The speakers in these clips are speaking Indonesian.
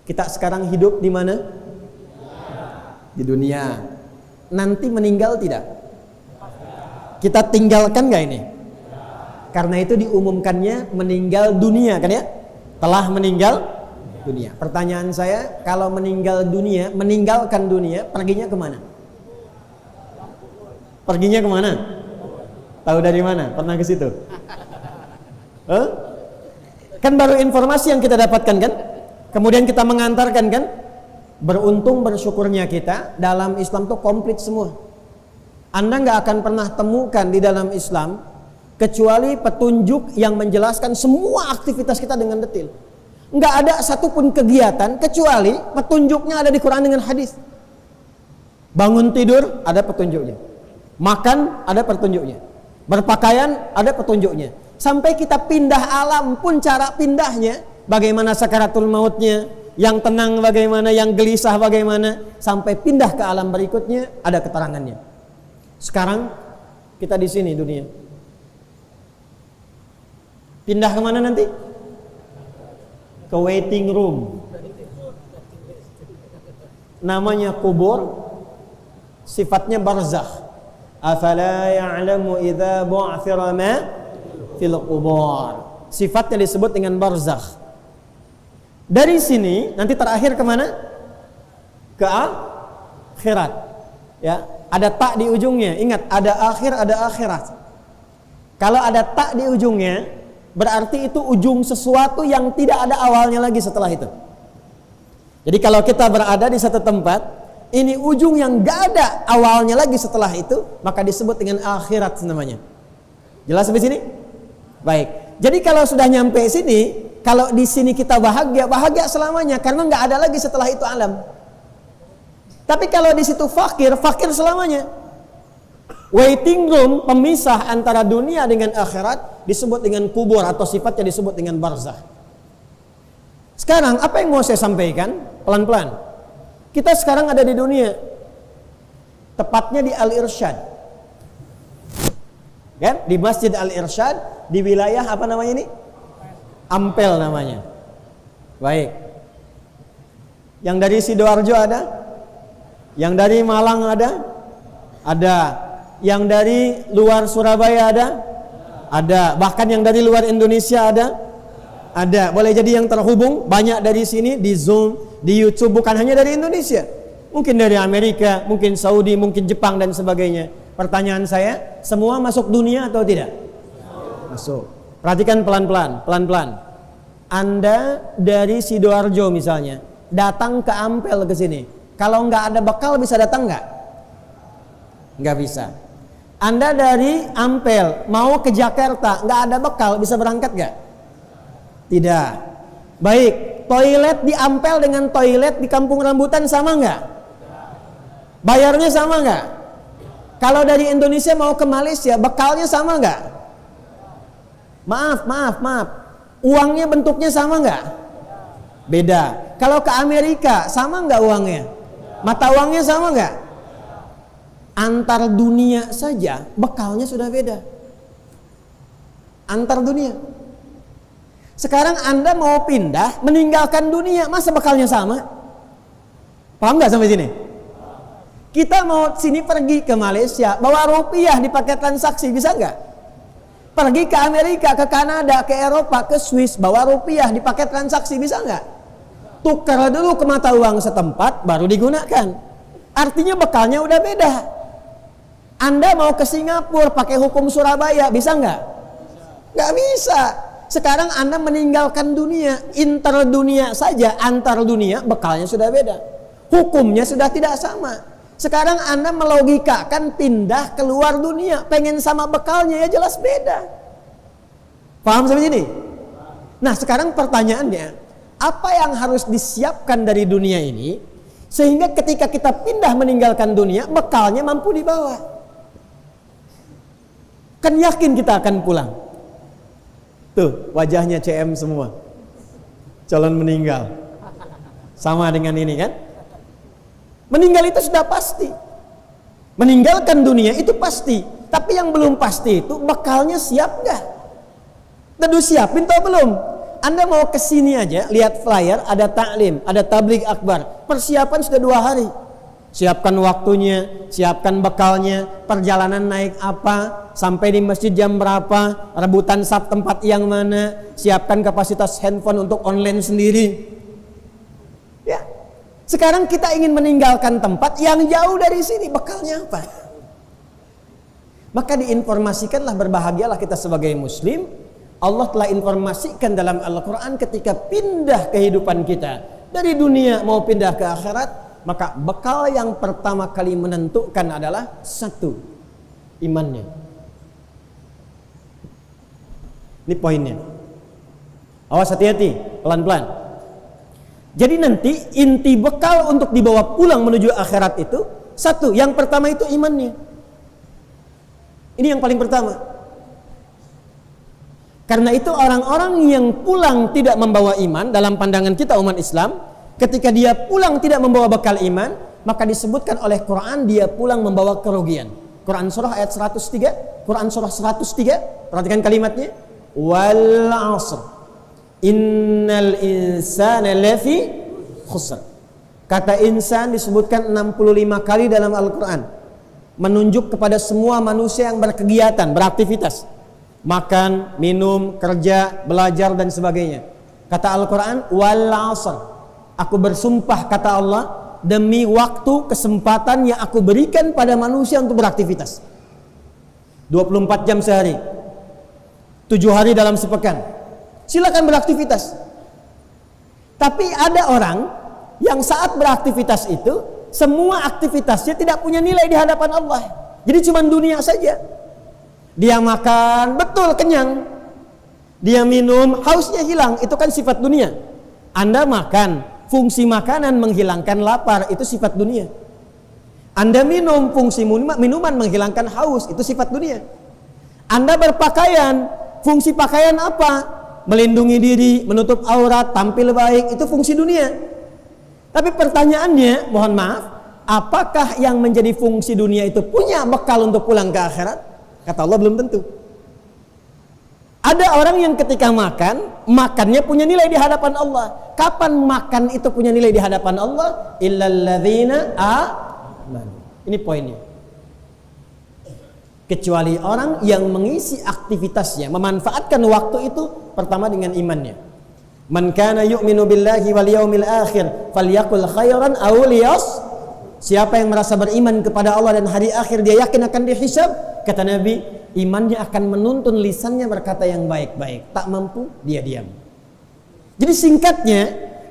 Kita sekarang hidup di mana? Di dunia. Nanti meninggal tidak? Kita tinggalkan gak ini? Karena itu diumumkannya meninggal dunia kan ya? Telah meninggal dunia. Pertanyaan saya, kalau meninggal dunia, meninggalkan dunia, perginya kemana? Perginya kemana? Tahu dari mana? Pernah ke situ? Kan baru informasi yang kita dapatkan kan? Kemudian kita mengantarkan kan? Beruntung bersyukurnya kita, dalam Islam tuh komplit semua. Anda nggak akan pernah temukan di dalam Islam kecuali petunjuk yang menjelaskan semua aktivitas kita dengan detail. Nggak ada satupun kegiatan kecuali petunjuknya ada di Quran dengan hadis. Bangun tidur ada petunjuknya, makan ada petunjuknya, berpakaian ada petunjuknya. Sampai kita pindah alam pun cara pindahnya, bagaimana sakaratul mautnya, yang tenang bagaimana, yang gelisah bagaimana, sampai pindah ke alam berikutnya ada keterangannya. Sekarang kita di sini dunia. Pindah kemana nanti? Ke waiting room. Namanya kubur, sifatnya barzakh. Afala ya'lamu idza bu'thira ma fil qubur. Sifatnya disebut dengan barzakh. Dari sini nanti terakhir kemana? Ke akhirat. Ya, ada tak di ujungnya. Ingat, ada akhir, ada akhirat. Kalau ada tak di ujungnya, berarti itu ujung sesuatu yang tidak ada awalnya lagi setelah itu. Jadi kalau kita berada di satu tempat, ini ujung yang gak ada awalnya lagi setelah itu, maka disebut dengan akhirat namanya. Jelas sampai sini? Baik. Jadi kalau sudah nyampe sini, kalau di sini kita bahagia, bahagia selamanya karena nggak ada lagi setelah itu alam. Tapi kalau di situ fakir, fakir selamanya. Waiting room, pemisah antara dunia dengan akhirat, disebut dengan kubur atau sifatnya disebut dengan barzakh. Sekarang apa yang mau saya sampaikan pelan-pelan? Kita sekarang ada di dunia, tepatnya di Al-Irsyad, kan? Di Masjid Al-Irsyad, di wilayah apa namanya ini? Ampel namanya. Baik. Yang dari Sidoarjo ada? Yang dari Malang ada? Ada. Yang dari luar Surabaya ada? Ada. Bahkan yang dari luar Indonesia ada? Ada. Boleh jadi yang terhubung banyak dari sini di Zoom, di YouTube, bukan hanya dari Indonesia. Mungkin dari Amerika, mungkin Saudi, mungkin Jepang dan sebagainya. Pertanyaan saya, semua masuk dunia atau tidak? Masuk. Perhatikan pelan-pelan, pelan-pelan. Anda dari Sidoarjo misalnya, datang ke Ampel ke sini. Kalau nggak ada bekal bisa datang nggak? Nggak bisa. Anda dari Ampel mau ke Jakarta, nggak ada bekal, bisa berangkat nggak? Tidak. Baik, toilet di Ampel dengan toilet di Kampung Rambutan sama nggak? Bayarnya sama nggak? Kalau dari Indonesia mau ke Malaysia, bekalnya sama nggak? Maaf. Uangnya bentuknya sama nggak? Beda. Kalau ke Amerika, sama nggak uangnya? Mata uangnya sama nggak? Antar dunia saja bekalnya sudah beda. Antar dunia. Sekarang Anda mau pindah, meninggalkan dunia, masa bekalnya sama? Paham nggak sampai sini? Kita mau sini pergi ke Malaysia, bawa rupiah dipakai transaksi, bisa nggak? Pergi ke Amerika, ke Kanada, ke Eropa, ke Swiss, bawa rupiah dipakai transaksi, bisa nggak? Tukar dulu ke mata uang setempat, baru digunakan. Artinya bekalnya udah beda. Anda mau ke Singapura pakai hukum Surabaya, bisa nggak? Nggak bisa. Sekarang Anda meninggalkan dunia, inter dunia saja, antar dunia bekalnya sudah beda. Hukumnya sudah tidak sama. Sekarang Anda melogikakan pindah keluar dunia, pengen sama bekalnya ya jelas beda. Paham sampai sini? Nah sekarang pertanyaannya, apa yang harus disiapkan dari dunia ini sehingga ketika kita pindah meninggalkan dunia, bekalnya mampu dibawa? Kan yakin kita akan pulang. Tuh wajahnya CM semua, calon meninggal. Sama dengan ini kan? Meninggal itu sudah pasti. Meninggalkan dunia itu pasti. Tapi yang belum pasti itu bekalnya siap gak? Teduh siapin atau belum? Anda mau ke sini aja, lihat flyer, ada taklim, ada tabligh akbar. Persiapan sudah 2 hari. Siapkan waktunya, siapkan bekalnya, perjalanan naik apa, sampai di masjid jam berapa, rebutan saf tempat yang mana, siapkan kapasitas handphone untuk online sendiri. Ya. Sekarang kita ingin meninggalkan tempat yang jauh dari sini, bekalnya apa? Maka diinformasikanlah, berbahagialah kita sebagai muslim. Allah telah informasikan dalam Al-Quran ketika pindah kehidupan kita dari dunia mau pindah ke akhirat, maka bekal yang pertama kali menentukan adalah 1, imannya. Ini poinnya. Awas, hati-hati, pelan-pelan. Jadi nanti inti bekal untuk dibawa pulang menuju akhirat itu 1, yang pertama itu imannya. Ini yang paling pertama. Karena itu orang-orang yang pulang tidak membawa iman, dalam pandangan kita umat Islam, ketika dia pulang tidak membawa bekal iman, maka disebutkan oleh Quran dia pulang membawa kerugian. Quran surah ayat 103, Quran surah 103, perhatikan kalimatnya, wal 'asr innal insana lafi khusr. Kata insan disebutkan 65 kali dalam Al-Quran, menunjuk kepada semua manusia yang berkegiatan, beraktivitas, makan, minum, kerja, belajar dan sebagainya. Kata Al-Quran, wal 'asr, aku bersumpah kata Allah demi waktu, kesempatan yang aku berikan pada manusia untuk beraktivitas. 24 jam sehari, 7 hari dalam sepekan, silakan beraktivitas. Tapi ada orang yang saat beraktivitas itu semua aktivitasnya tidak punya nilai di hadapan Allah. Jadi cuma dunia saja. Dia makan, betul kenyang. Dia minum, hausnya hilang. Itu kan sifat dunia. Anda makan, fungsi makanan menghilangkan lapar, itu sifat dunia. Anda minum, fungsi minuman menghilangkan haus, itu sifat dunia. Anda berpakaian, fungsi pakaian apa? Melindungi diri, menutup aurat, tampil baik, itu fungsi dunia. Tapi pertanyaannya, mohon maaf, apakah yang menjadi fungsi dunia itu punya bekal untuk pulang ke akhirat? Kata Allah, belum tentu. Ada orang yang ketika makan, makannya punya nilai di hadapan Allah. Kapan makan itu punya nilai di hadapan Allah? Illalladzina amanu. Ini poinnya. Kecuali orang yang mengisi aktivitasnya, memanfaatkan waktu itu pertama dengan imannya. Man kana yu'minu billahi wal yaumil akhir falyakul khairan aw liyas. Siapa yang merasa beriman kepada Allah dan hari akhir, dia yakin akan dihisab, kata Nabi, imannya akan menuntun lisannya berkata yang baik-baik. Tak mampu, dia diam. Jadi singkatnya,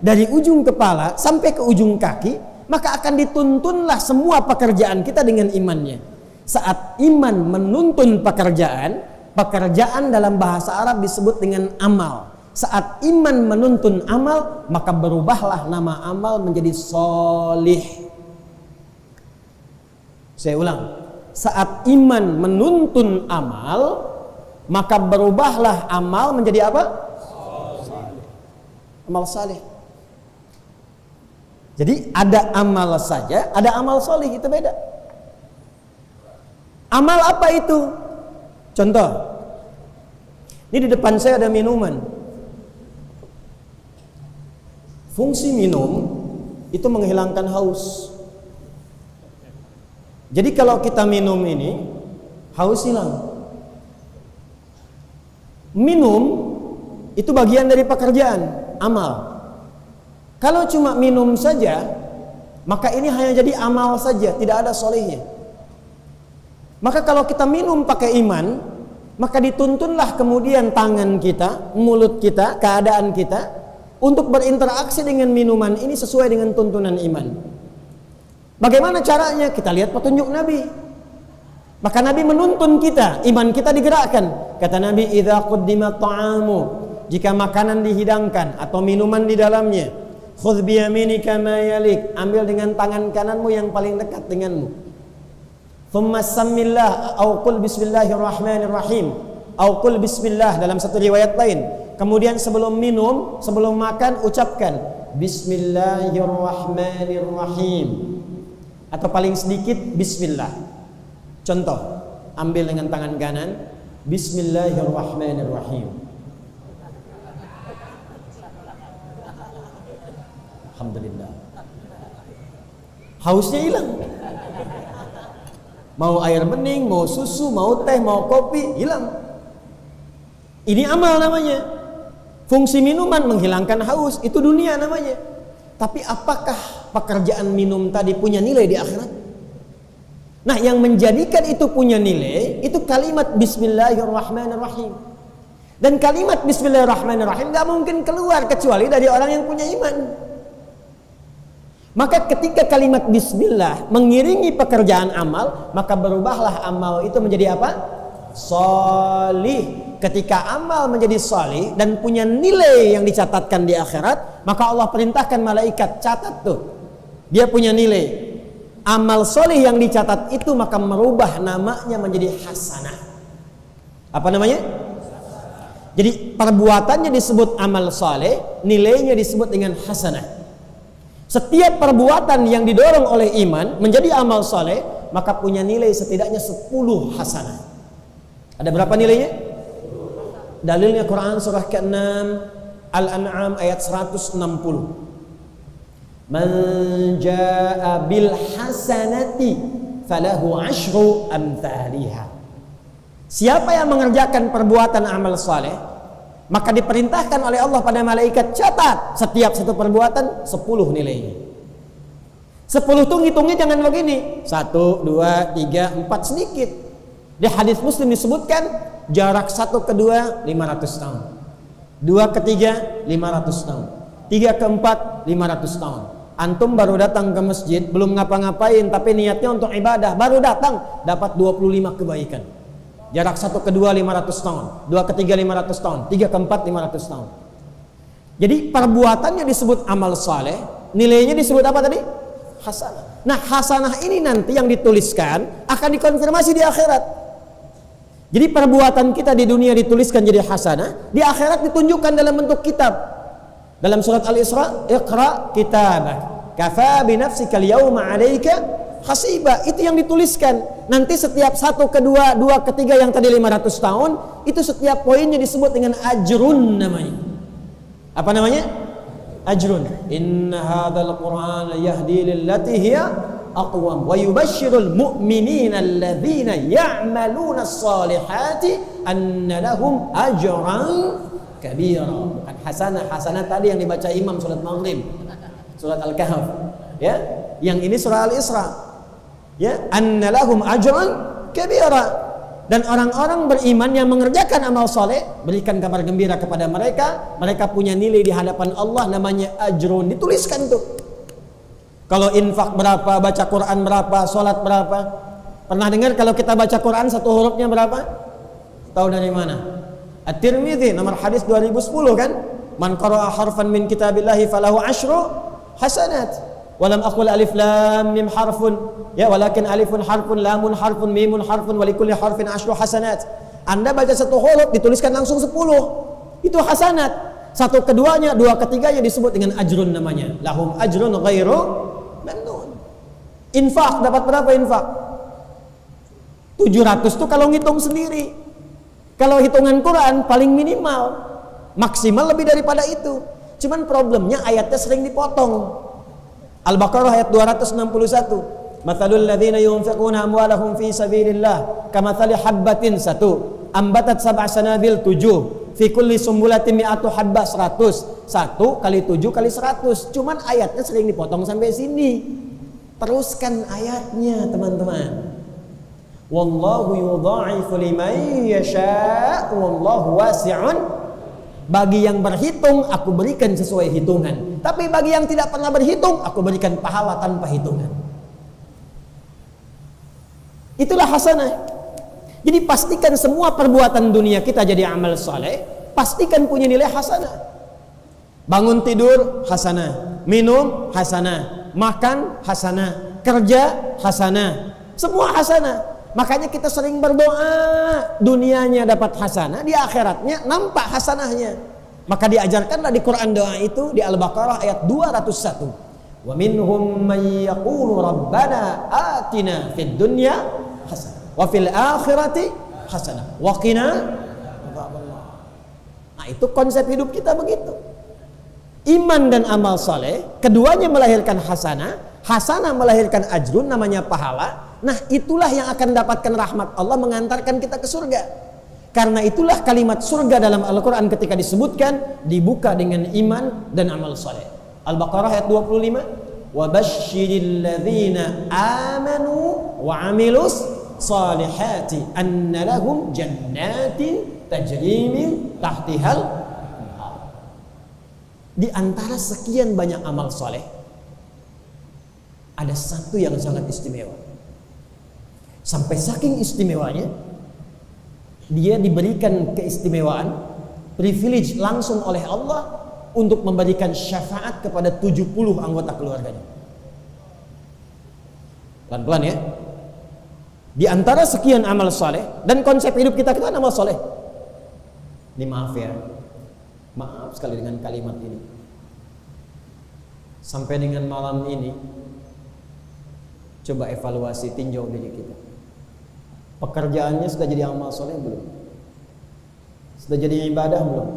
dari ujung kepala sampai ke ujung kaki, maka akan dituntunlah semua pekerjaan kita dengan imannya. Saat iman menuntun pekerjaan, pekerjaan dalam bahasa Arab disebut dengan amal. Saat iman menuntun amal, maka berubahlah nama amal menjadi sholih. Saya ulang, saat iman menuntun amal, maka berubahlah amal menjadi apa? Salih. Amal salih. Jadi ada amal saja, ada amal salih, itu beda. Amal apa itu? Contoh, ini di depan saya ada minuman. Fungsi minum itu menghilangkan haus. Jadi kalau kita minum ini, haus hilang. Minum itu bagian dari pekerjaan, amal. Kalau cuma minum saja, maka ini hanya jadi amal saja, tidak ada solehnya. Maka kalau kita minum pakai iman, maka dituntunlah kemudian tangan kita, mulut kita, keadaan kita untuk berinteraksi dengan minuman ini sesuai dengan tuntunan iman. Bagaimana caranya? Kita lihat petunjuk Nabi. Maka Nabi menuntun kita, iman kita digerakkan. Kata Nabi, idza quddima ta'amu, jika makanan dihidangkan atau minuman di dalamnya, khudh bi yaminika ma yalik, ambil dengan tangan kananmu yang paling dekat denganmu. Thumma sammillah au qul bismillahirrahmanirrahim, au qul bismillah dalam satu riwayat lain. Kemudian sebelum minum, sebelum makan, ucapkan bismillahirrahmanirrahim. Atau paling sedikit bismillah. Contoh, ambil dengan tangan kanan, bismillahirrahmanirrahim. Alhamdulillah. Hausnya hilang. Mau air bening, mau susu, mau teh, mau kopi, hilang. Ini amal namanya. Fungsi minuman menghilangkan haus, itu dunia namanya. Tapi apakah pekerjaan minum tadi punya nilai di akhirat? Nah, yang menjadikan itu punya nilai, itu kalimat Bismillahirrahmanirrahim. Dan kalimat Bismillahirrahmanirrahim gak mungkin keluar kecuali dari orang yang punya iman. Maka ketika kalimat Bismillah mengiringi pekerjaan amal, maka berubahlah amal itu menjadi apa? Salih. Ketika amal menjadi salih dan punya nilai yang dicatatkan di akhirat, maka Allah perintahkan malaikat, catat tuh. Dia punya nilai. Amal salih yang dicatat itu maka merubah namanya menjadi hasanah. Apa namanya? Jadi perbuatannya disebut amal salih, nilainya disebut dengan hasanah. Setiap perbuatan yang didorong oleh iman menjadi amal soleh, maka punya nilai setidaknya 10 hasanah. Ada berapa nilainya? Dalilnya Quran surah ke-6 Al-An'am ayat 160. Man jaa'a bil hasanati falahu 'asyru amthaliha. Siapa yang mengerjakan perbuatan amal soleh, maka diperintahkan oleh Allah pada malaikat, catat setiap satu perbuatan 10 nilainya. 10 tuh ngitungnya jangan begini 1, 2, 3, 4 sedikit. Di hadis Muslim disebutkan jarak 1 ke 2 500 tahun, 2 ke 3 500 tahun, 3 ke 4 500 tahun. Antum baru datang ke masjid, belum ngapa-ngapain tapi niatnya untuk ibadah, baru datang dapat 25 kebaikan. Jarak 1 ke 2 500 tahun, 2 ke 3 500 tahun, 3 ke 4 500 tahun. Jadi perbuatannya disebut amal saleh, nilainya disebut apa tadi? Hasanah. Nah, hasanah ini nanti yang dituliskan akan dikonfirmasi di akhirat. Jadi perbuatan kita di dunia dituliskan jadi hasanah, di akhirat ditunjukkan dalam bentuk kitab. Dalam surat Al-Isra, Iqra kitabak, kafa bi nafsika al-yawma 'alaika hasiba. Itu yang dituliskan. Nanti setiap 1 ke 2, 2 ke 3 yang tadi 500 tahun, itu setiap poinnya disebut dengan ajrun namanya. Apa namanya? Ajrun. Inna hadzal Qur'ana yahdi lillati hiya aqwam wa yubashshirul mu'minina alladzina ya'maluna as-salihati anna lahum ajran kabira. Bukan hasanah. Hasanah tadi yang dibaca imam salat Maghrib. Surat Al-Kahf. Ya. Yang ini surah Al-Isra. Ya, anna lahum ajran kabira. Dan orang-orang beriman yang mengerjakan amal soleh, berikan kabar gembira kepada mereka, mereka punya nilai di hadapan Allah namanya ajrun, dituliskan tuh. Kalau infak berapa, baca Quran berapa, sholat berapa. Pernah dengar kalau kita baca Quran satu hurufnya berapa? Tahu dari mana? At-Tirmidzi nomor hadis 2010 kan? Man qara'a harfan min kitabillahi falahu 10 hasanat. Walam aqul alif lam mim harfun, ya, walakin alifun harfun, lamun harfun, mimun harfun, walikulli harfin 10 hasanat. Anda baca satu huruf dituliskan langsung 10. Itu hasanat. 1 keduanya, 2 ketiganya disebut dengan ajrun namanya. Lahum ajrun ghairu mamnun. Infak dapat berapa infak? 700 tuh kalau ngitung sendiri. Kalau hitungan Quran paling minimal, maksimal lebih daripada itu. Cuman problemnya ayatnya sering dipotong. Al-Baqarah ayat 261. Mathalul ladzina yunfiquna amwalahum fi sabilillah kamathali habbatin 1 ambatat sab'a sanabil 7 fi kulli sumbulatin mi'atu habbah 100. 1 kali 7 kali 100. Cuman ayatnya sering dipotong sampai sini. Teruskan ayatnya, teman-teman. Wallahu yudha'ifu liman yasha' wallahu wasi'un. Bagi yang berhitung, aku berikan sesuai hitungan. Tapi bagi yang tidak pernah berhitung, aku berikan pahala tanpa hitungan. Itulah hasanah. Jadi pastikan semua perbuatan dunia kita jadi amal saleh, pastikan punya nilai hasanah. Bangun tidur, hasanah. Minum, hasanah. Makan, hasanah. Kerja, hasanah. Semua hasanah. Makanya kita sering berdoa, dunianya dapat hasanah, di akhiratnya nampak hasanahnya. Maka diajarkanlah di Quran doa itu di Al-Baqarah ayat 201. Wa minhum man yaqulu rabbana atina fid dunya hasanah wa fil akhirati hasanah wa qina adzaballah. Nah, itu konsep hidup kita begitu. Iman dan amal soleh, keduanya melahirkan hasanah, hasanah melahirkan ajrun, namanya pahala. Nah, itulah yang akan dapatkan rahmat Allah, mengantarkan kita ke surga. Karena itulah kalimat surga dalam Al-Quran ketika disebutkan dibuka dengan iman dan amal soleh. Al-Baqarah ayat 25. Wabashshiril ladzina amanu wa amilus salihati anna lahum jannatin tajri min tahtihal. Di antara sekian banyak amal soleh, ada satu yang sangat istimewa. Sampai saking istimewanya, dia diberikan keistimewaan, privilege langsung oleh Allah untuk memberikan syafaat kepada 70 anggota keluarganya. Pelan-pelan ya. Di antara sekian amal soleh, dan konsep hidup kita kan amal soleh. Ini maaf ya, maaf sekali dengan kalimat ini. Sampai dengan malam ini, coba evaluasi, tinjau diri kita. Pekerjaannya sudah jadi amal soleh belum? Sudah jadi ibadah belum?